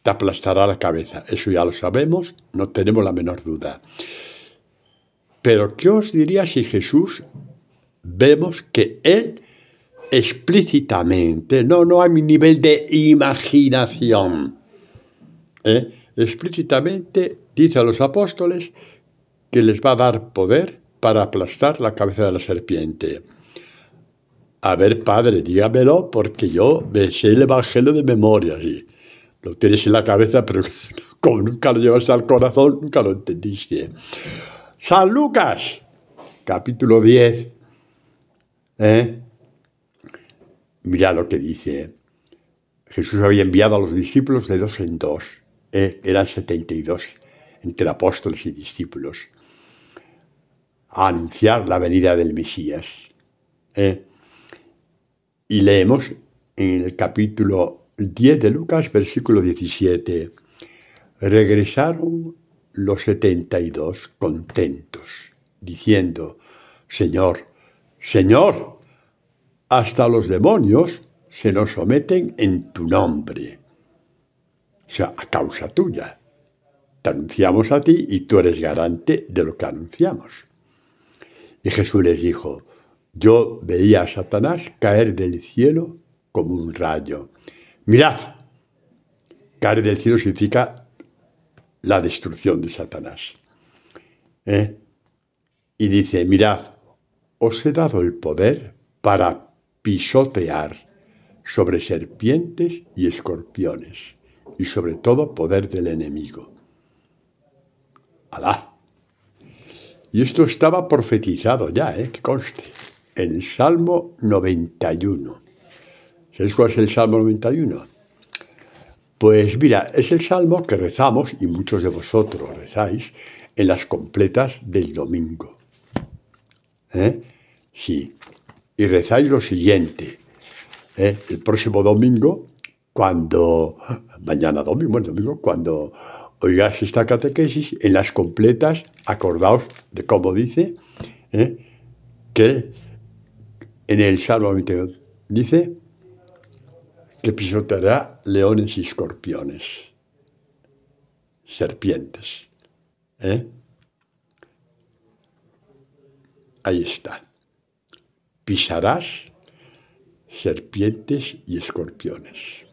Te aplastará la cabeza. Eso ya lo sabemos, no tenemos la menor duda. Pero ¿qué os diría si Jesús vemos que Él explícitamente, no a mi nivel de imaginación, explícitamente dice a los apóstoles que les va a dar poder para aplastar la cabeza de la serpiente? A ver, Padre, dígamelo, porque yo me sé el Evangelio de memoria, sí. Lo tienes en la cabeza, pero como nunca lo llevas al corazón, nunca lo entendiste. San Lucas, capítulo 10. Mira lo que dice. Jesús había enviado a los discípulos de 2 en 2. Eran 72 entre apóstoles y discípulos a anunciar la venida del Mesías. Y leemos en el capítulo 10 de Lucas, versículo 17. Regresaron los 72 contentos, diciendo: Señor, Señor, hasta los demonios se nos someten en tu nombre. O sea, a causa tuya. Te anunciamos a ti y tú eres garante de lo que anunciamos. Y Jesús les dijo: yo veía a Satanás caer del cielo como un rayo. Mirad, caer del cielo significa la destrucción de Satanás. Y dice: mirad, os he dado el poder para pisotear sobre serpientes y escorpiones, y sobre todo poder del enemigo. ¡Alá! Y esto estaba profetizado ya, que conste, en el Salmo 91. ¿Sabéis cuál es el Salmo 91? Pues mira, es el Salmo que rezamos, y muchos de vosotros rezáis, en las completas del domingo. Sí, y rezáis lo siguiente. El próximo domingo, mañana domingo, cuando oigáis esta catequesis, en las completas, acordaos de cómo dice, que en el Salmo 21 dice que pisoteará leones y escorpiones, serpientes. Ahí está. Pisarás serpientes y escorpiones.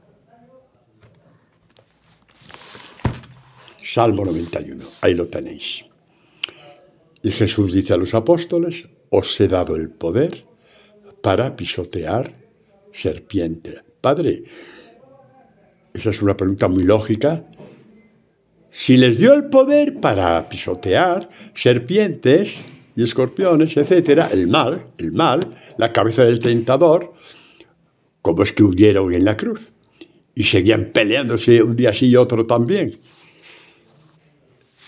Salmo 91, ahí lo tenéis. Y Jesús dice a los apóstoles: os he dado el poder para pisotear serpiente. Padre, esa es una pregunta muy lógica. Si les dio el poder para pisotear serpientes y escorpiones, etcétera, el mal, la cabeza del tentador, ¿cómo es que huyeron en la cruz? Y seguían peleándose un día sí y otro también.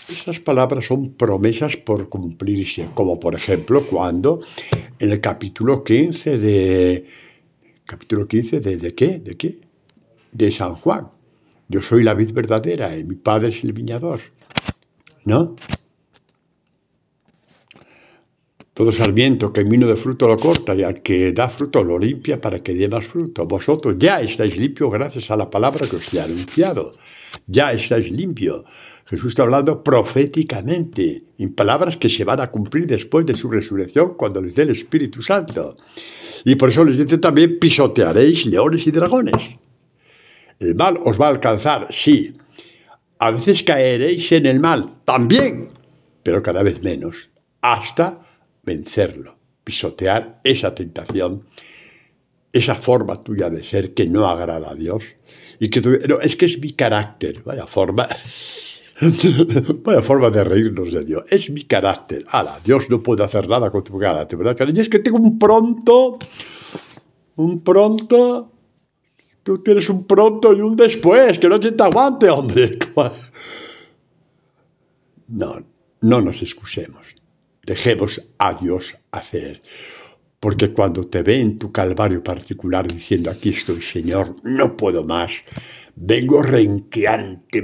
Estas palabras son promesas por cumplirse, como por ejemplo cuando en el capítulo 15 de qué? De San Juan. Yo soy la vid verdadera y mi Padre es el viñador, ¿no? Todo sarmiento que en mí no dé fruto lo corta, y al que da fruto lo limpia para que dé más fruto. Vosotros ya estáis limpios gracias a la palabra que os he anunciado. Ya estáis limpios. Jesús está hablando proféticamente, en palabras que se van a cumplir después de su resurrección, cuando les dé el Espíritu Santo. Y por eso les dice también: pisotearéis leones y dragones. El mal os va a alcanzar, sí. A veces caeréis en el mal, también, pero cada vez menos, hasta vencerlo, pisotear esa tentación, esa forma tuya de ser que no agrada a Dios. Y que no, es que es mi carácter, vaya forma de reírnos de Dios. Es mi carácter. Dios no puede hacer nada con tu carácter, ¿verdad? Y es que tengo un pronto. Tú tienes un pronto y un después, que no te aguante, hombre. No nos excusemos. Dejemos a Dios hacer. Porque cuando te ve en tu calvario particular diciendo: aquí estoy, Señor, no puedo más, vengo renqueante,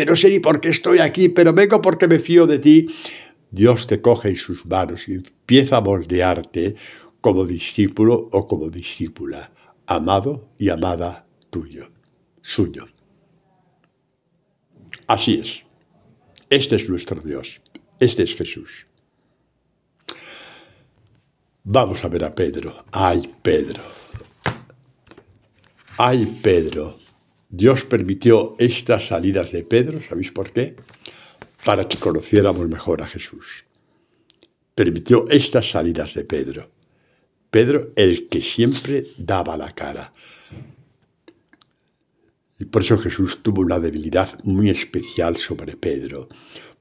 no sé ni por qué estoy aquí, pero vengo porque me fío de ti. Dios te coge en sus manos y empieza a moldearte como discípulo o como discípula, amado y amada suyo. Así es. Este es nuestro Dios. Este es Jesús. Vamos a ver a Pedro. ¡Ay, Pedro! ¡Ay, Pedro! Dios permitió estas salidas de Pedro, ¿sabéis por qué? Para que conociéramos mejor a Jesús. Permitió estas salidas de Pedro. Pedro, el que siempre daba la cara. Y por eso Jesús tuvo una debilidad muy especial sobre Pedro.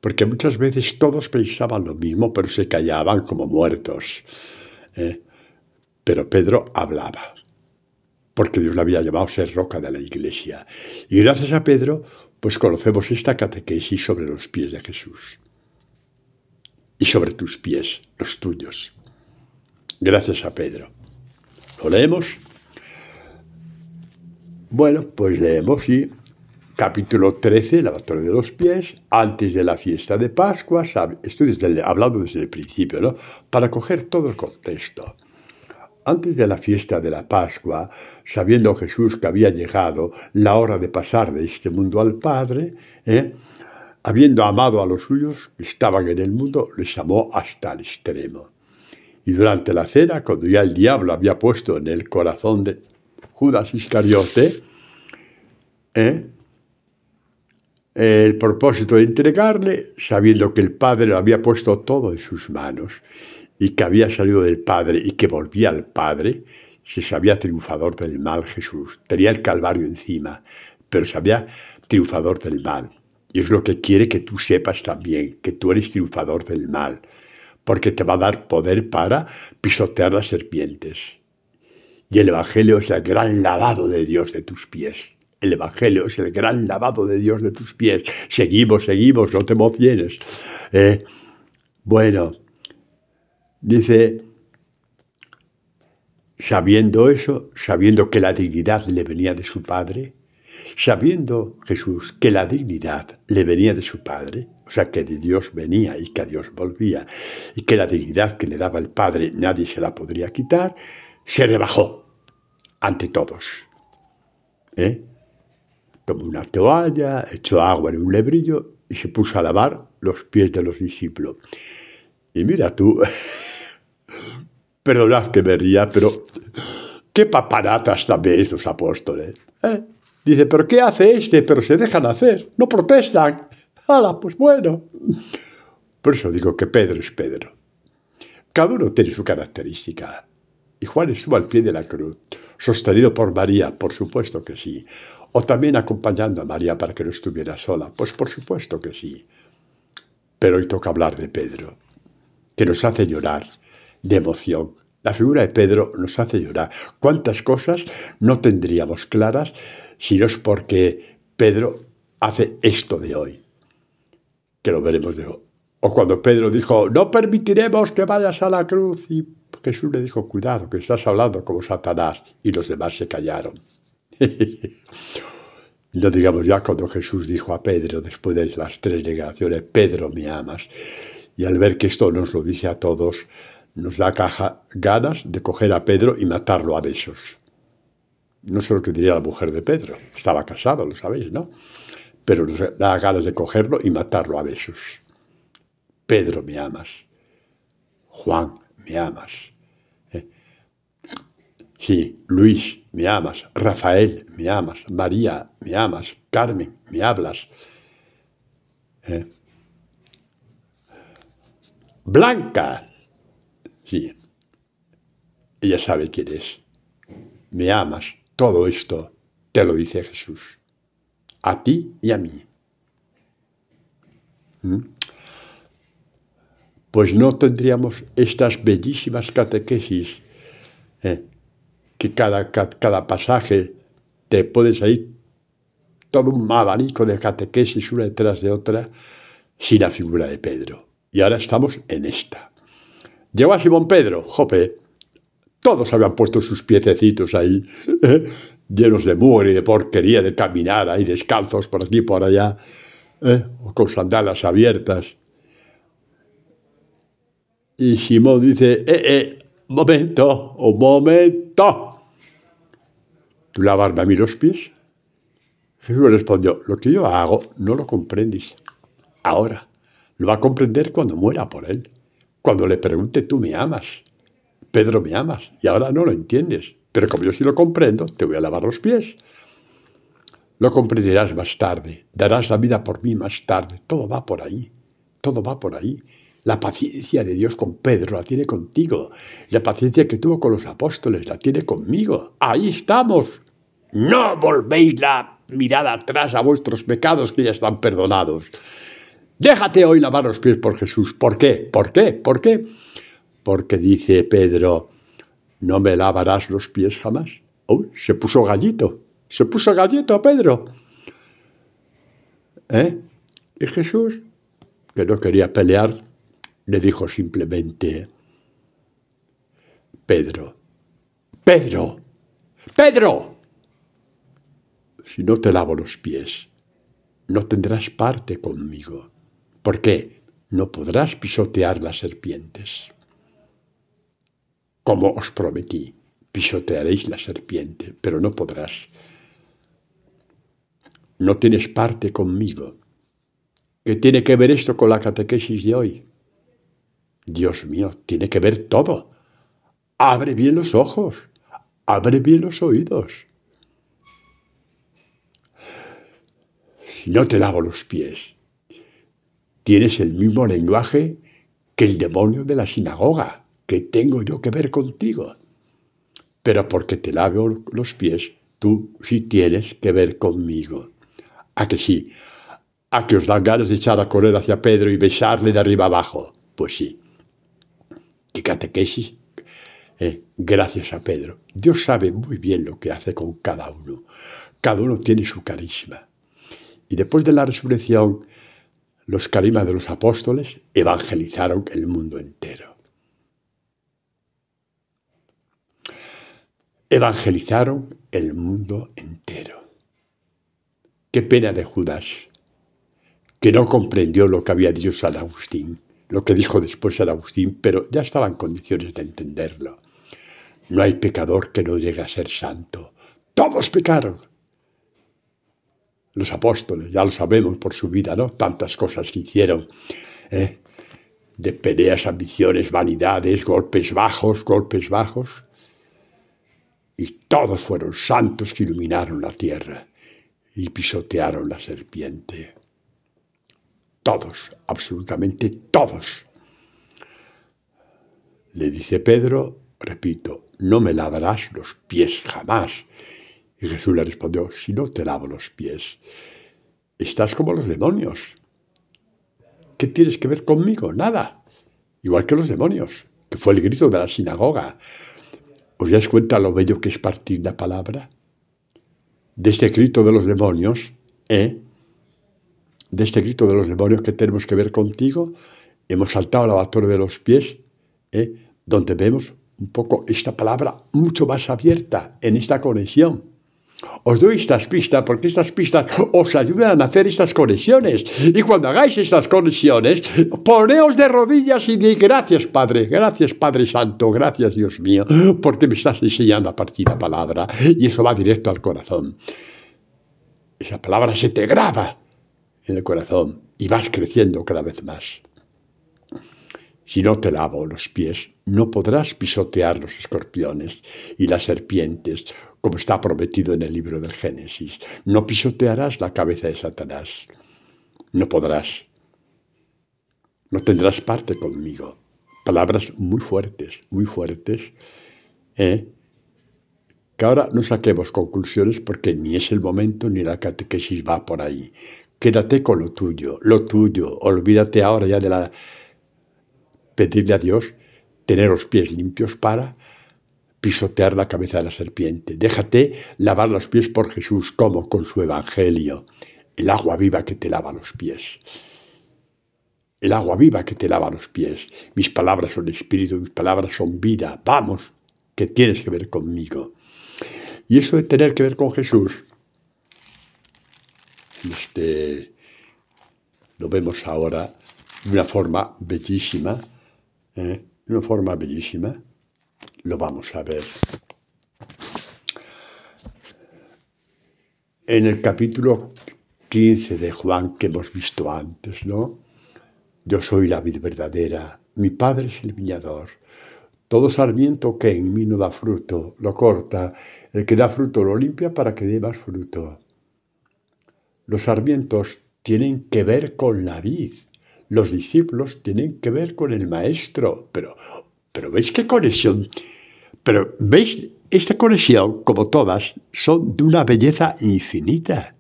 Porque muchas veces todos pensaban lo mismo, pero se callaban como muertos. Pero Pedro hablaba, porque Dios le había llamado a ser roca de la iglesia. Y gracias a Pedro, pues conocemos esta catequesis sobre los pies de Jesús. Y sobre tus pies, los tuyos. Gracias a Pedro. ¿Lo leemos? Bueno, pues leemos, sí. Capítulo 13, lavatorio de los pies, antes de la fiesta de Pascua. Estoy hablando desde el principio, ¿no? Para coger todo el contexto. Antes de la fiesta de la Pascua, sabiendo Jesús que había llegado la hora de pasar de este mundo al Padre, habiendo amado a los suyos que estaban en el mundo, les amó hasta el extremo. Y durante la cena, cuando ya el diablo había puesto en el corazón de Judas Iscariote el propósito de entregarle, sabiendo que el Padre lo había puesto todo en sus manos y que había salido del Padre y que volvía al Padre, se sabía triunfador del mal Jesús. Tenía el Calvario encima, pero sabía triunfador del mal. Y es lo que quiere que tú sepas también, que tú eres triunfador del mal, porque te va a dar poder para pisotear las serpientes. Y el Evangelio es el gran lavado de Dios de tus pies. El Evangelio es el gran lavado de Dios de tus pies. Seguimos, no te emociones. Bueno, dice, sabiendo eso, sabiendo que la dignidad le venía de su Padre, sabiendo Jesús que la dignidad le venía de su Padre, o sea, que de Dios venía y que a Dios volvía, y que la dignidad que le daba el Padre nadie se la podría quitar, se rebajó ante todos. Tomó una toalla, echó agua en un lebrillo y se puso a lavar los pies de los discípulos. Y mira tú, perdonad que me ría, pero qué papanatas también estos apóstoles. Dice, ¿pero qué hace este? Pero se dejan hacer, no protestan. ¡Hala, pues bueno! Por eso digo que Pedro es Pedro. Cada uno tiene su característica. Y Juan estuvo al pie de la cruz, sostenido por María, por supuesto que sí. O también acompañando a María para que no estuviera sola, pues por supuesto que sí. Pero hoy toca hablar de Pedro, que nos hace llorar de emoción. La figura de Pedro nos hace llorar. ¿Cuántas cosas no tendríamos claras si no es porque Pedro hace esto de hoy? Que lo veremos de hoy. O cuando Pedro dijo, no permitiremos que vayas a la cruz. Y Jesús le dijo, cuidado, que estás hablando como Satanás. Y los demás se callaron. No digamos ya cuando Jesús dijo a Pedro, después de las 3 negaciones, Pedro, ¿me amas? Y al ver que esto nos lo dice a todos, nos da ganas de coger a Pedro y matarlo a besos. No sé lo que diría la mujer de Pedro. Estaba casado, lo sabéis, ¿no? Pero nos da ganas de cogerlo y matarlo a besos. Pedro, ¿me amas? Juan, ¿me amas? Sí, Luis, me amas. Rafael, me amas. María, me amas. Carmen, me hablas. Blanca, sí, ella sabe quién es. Me amas. Todo esto te lo dice Jesús. A ti y a mí. Pues no tendríamos estas bellísimas catequesis que cada pasaje te puede salir todo un abanico de catequesis una detrás de otra sin la figura de Pedro. Y ahora estamos en esta. Llegó a Simón Pedro, jope, todos habían puesto sus piececitos ahí, llenos de mugre y de porquería, de caminar ahí descalzos por aquí y por allá, o con sandalas abiertas. Y Simón dice, un momento. ¿Tú lavarme a mí los pies? Jesús le respondió, lo que yo hago no lo comprendes ahora. Lo va a comprender cuando muera por él. Cuando le pregunte, ¿tú me amas? Pedro, me amas y ahora no lo entiendes, pero como yo sí lo comprendo, te voy a lavar los pies. Lo comprenderás más tarde, darás la vida por mí más tarde. Todo va por ahí, todo va por ahí. La paciencia de Dios con Pedro la tiene contigo. La paciencia que tuvo con los apóstoles la tiene conmigo. Ahí estamos. No volvéis la mirada atrás a vuestros pecados que ya están perdonados. Déjate hoy lavar los pies por Jesús. ¿Por qué? ¿Por qué? ¿Por qué? Porque dice Pedro, ¿no me lavarás los pies jamás? Oh, se puso gallito Pedro. Y Jesús, que no quería pelear, le dijo simplemente, Pedro, si no te lavo los pies, no tendrás parte conmigo. ¿Por qué? No podrás pisotear las serpientes. Como os prometí, pisotearéis la serpiente, pero no podrás. No tienes parte conmigo. ¿Qué tiene que ver esto con la catequesis de hoy? Dios mío, tiene que ver todo. Abre bien los ojos, abre bien los oídos. Si no te lavo los pies, tienes el mismo lenguaje que el demonio de la sinagoga. ¿Qué tengo yo que ver contigo? Pero porque te lavo los pies, tú sí tienes que ver conmigo. ¿A que sí? ¿A que os dan ganas de echar a correr hacia Pedro y besarle de arriba abajo? Pues sí. ¿Qué catequesis? Gracias a Pedro. Dios sabe muy bien lo que hace con cada uno. Cada uno tiene su carisma. Y después de la resurrección, los carismas de los apóstoles evangelizaron el mundo entero. Evangelizaron el mundo entero. Qué pena de Judas, que no comprendió lo que había dicho San Agustín, lo que dijo después San Agustín, pero ya estaba en condiciones de entenderlo. No hay pecador que no llegue a ser santo. Todos pecaron. Los apóstoles, ya lo sabemos por su vida, ¿no? Tantas cosas que hicieron, de peleas, ambiciones, vanidades, golpes bajos. Y todos fueron santos que iluminaron la tierra y pisotearon la serpiente. Todos, absolutamente todos. Le dice Pedro, repito, no me lavarás los pies jamás. Y Jesús le respondió, si no te lavo los pies, estás como los demonios. ¿Qué tienes que ver conmigo? Nada. Igual que los demonios, que fue el grito de la sinagoga. ¿Os dais cuenta lo bello que es partir la palabra? De este grito de los demonios, de este grito de los demonios que tenemos que ver contigo, hemos saltado al lavatorio de los pies, donde vemos un poco esta palabra mucho más abierta en esta conexión. Os doy estas pistas porque estas pistas os ayudan a hacer estas conexiones. Y cuando hagáis estas conexiones, poneos de rodillas y di gracias Padre Santo, gracias Dios mío, porque me estás enseñando a partir la palabra. Y eso va directo al corazón. Esa palabra se te graba en el corazón y vas creciendo cada vez más. Si no te lavo los pies, no podrás pisotear los escorpiones y las serpientes, como está prometido en el libro del Génesis. No pisotearás la cabeza de Satanás. No podrás. No tendrás parte conmigo. Palabras muy fuertes, que ahora no saquemos conclusiones porque ni es el momento ni la catequesis va por ahí. Quédate con lo tuyo. Olvídate ahora ya de pedirle a Dios tener los pies limpios para pisotear la cabeza de la serpiente. Déjate lavar los pies por Jesús, como con su evangelio. El agua viva que te lava los pies. El agua viva que te lava los pies. Mis palabras son espíritu, mis palabras son vida. Vamos, que tienes que ver conmigo. Y eso de tener que ver con Jesús, lo vemos ahora de una forma bellísima, lo vamos a ver. En el capítulo 15 de Juan que hemos visto antes, ¿no? Yo soy la vid verdadera, mi Padre es el viñador. Todo sarmiento que en mí no da fruto, lo corta. El que da fruto lo limpia para que dé más fruto. Los sarmientos tienen que ver con la vid. Los discípulos tienen que ver con el maestro. Pero ¿veis qué conexión? Pero ¿veis? Esta conexión, como todas, son de una belleza infinita.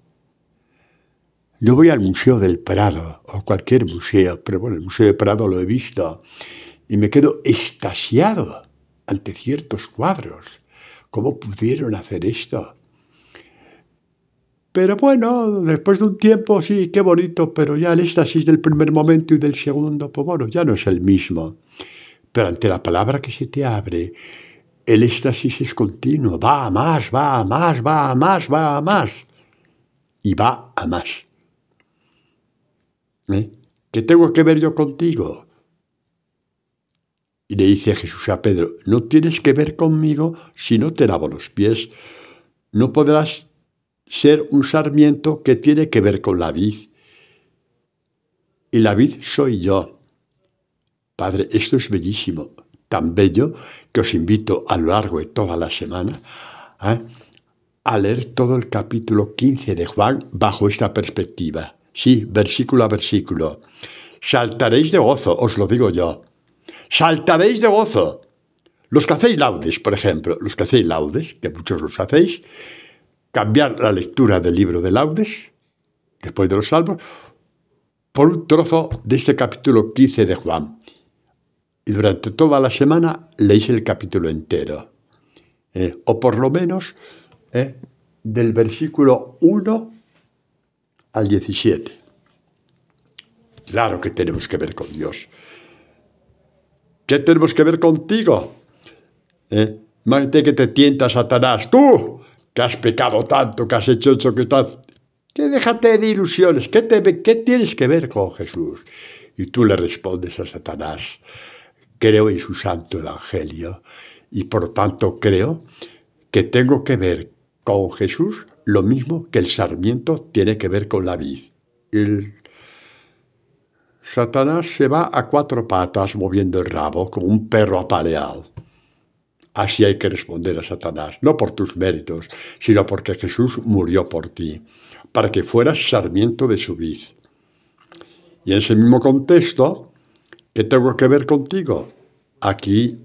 Yo voy al Museo del Prado, o cualquier museo, pero bueno, el Museo del Prado lo he visto, y me quedo extasiado ante ciertos cuadros. ¿Cómo pudieron hacer esto? Pero bueno, después de un tiempo, sí, qué bonito, pero ya el éxtasis del primer momento y del segundo, pues bueno, ya no es el mismo. Pero ante la palabra que se te abre, el éxtasis es continuo, va a más, va a más, va a más, va a más. Y va a más. ¿Qué tengo que ver yo contigo? Y le dice Jesús a Pedro, no tienes que ver conmigo si no te lavo los pies. No podrás ser un sarmiento que tiene que ver con la vid. Y la vid soy yo. Padre, esto es bellísimo, tan bello que os invito a lo largo de toda la semana a leer todo el capítulo 15 de Juan bajo esta perspectiva. Sí, versículo a versículo. Saltaréis de gozo, os lo digo yo. Saltaréis de gozo. Los que hacéis laudes, por ejemplo, los que hacéis laudes, que muchos los hacéis, cambiar la lectura del libro de laudes, después de los salmos, por un trozo de este capítulo 15 de Juan. Y durante toda la semana leéis el capítulo entero. O por lo menos del versículo 1 al 17. Claro que tenemos que ver con Dios. ¿Qué tenemos que ver contigo? Imagínate que te tienta Satanás. Tú, que has pecado tanto, que has hecho eso, que tal. Que déjate de ilusiones. ¿Qué tienes que ver con Jesús? Y tú le respondes a Satanás, creo en su santo evangelio y por tanto creo que tengo que ver con Jesús lo mismo que el sarmiento tiene que ver con la vid. El Satanás se va a cuatro patas moviendo el rabo como un perro apaleado. Así hay que responder a Satanás, no por tus méritos, sino porque Jesús murió por ti, para que fueras sarmiento de su vid. Y en ese mismo contexto, ¿qué tengo que ver contigo? Aquí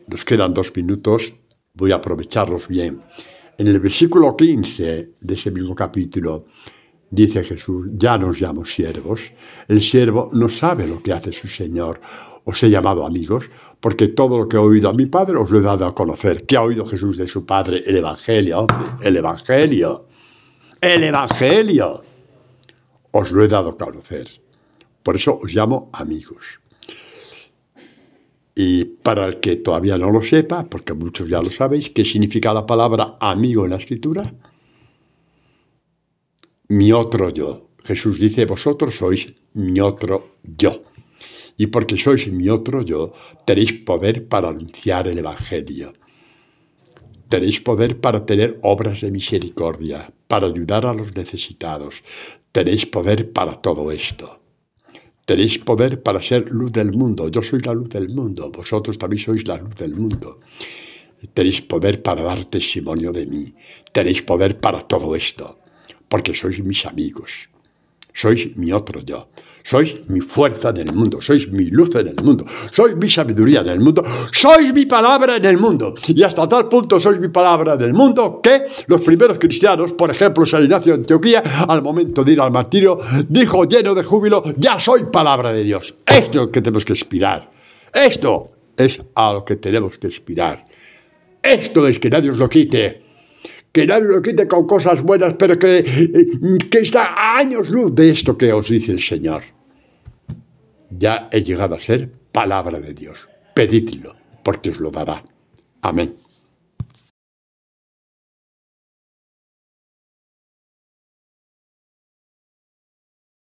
nos quedan 2 minutos, voy a aprovecharlos bien. En el versículo 15 de ese mismo capítulo, dice Jesús, ya nos llamo siervos. El siervo no sabe lo que hace su Señor. Os he llamado amigos, porque todo lo que he oído a mi Padre os lo he dado a conocer. ¿Qué ha oído Jesús de su Padre? El Evangelio, hombre, el Evangelio. ¡El Evangelio! Os lo he dado a conocer. Por eso os llamo amigos. Y para el que todavía no lo sepa, porque muchos ya lo sabéis, ¿qué significa la palabra amigo en la Escritura? Mi otro yo. Jesús dice, vosotros sois mi otro yo. Y porque sois mi otro yo, tenéis poder para anunciar el Evangelio. Tenéis poder para tener obras de misericordia, para ayudar a los necesitados. Tenéis poder para todo esto. Tenéis poder para ser luz del mundo. Yo soy la luz del mundo. Vosotros también sois la luz del mundo. Tenéis poder para dar testimonio de mí. Tenéis poder para todo esto. Porque sois mis amigos. Sois mi otro yo. Sois mi fuerza en el mundo. Sois mi luz en el mundo. Sois mi sabiduría en el mundo. Sois mi palabra en el mundo. Y hasta tal punto sois mi palabra en el mundo que los primeros cristianos, por ejemplo, San Ignacio de Antioquía, al momento de ir al martirio, dijo lleno de júbilo, ya soy palabra de Dios. Esto es lo que tenemos que aspirar. Esto es a lo que tenemos que aspirar. Esto es que nadie os lo quite. Que nadie lo quite con cosas buenas, pero que está a años luz de esto que os dice el Señor. Ya he llegado a ser palabra de Dios. Pedidlo, porque os lo dará. Amén.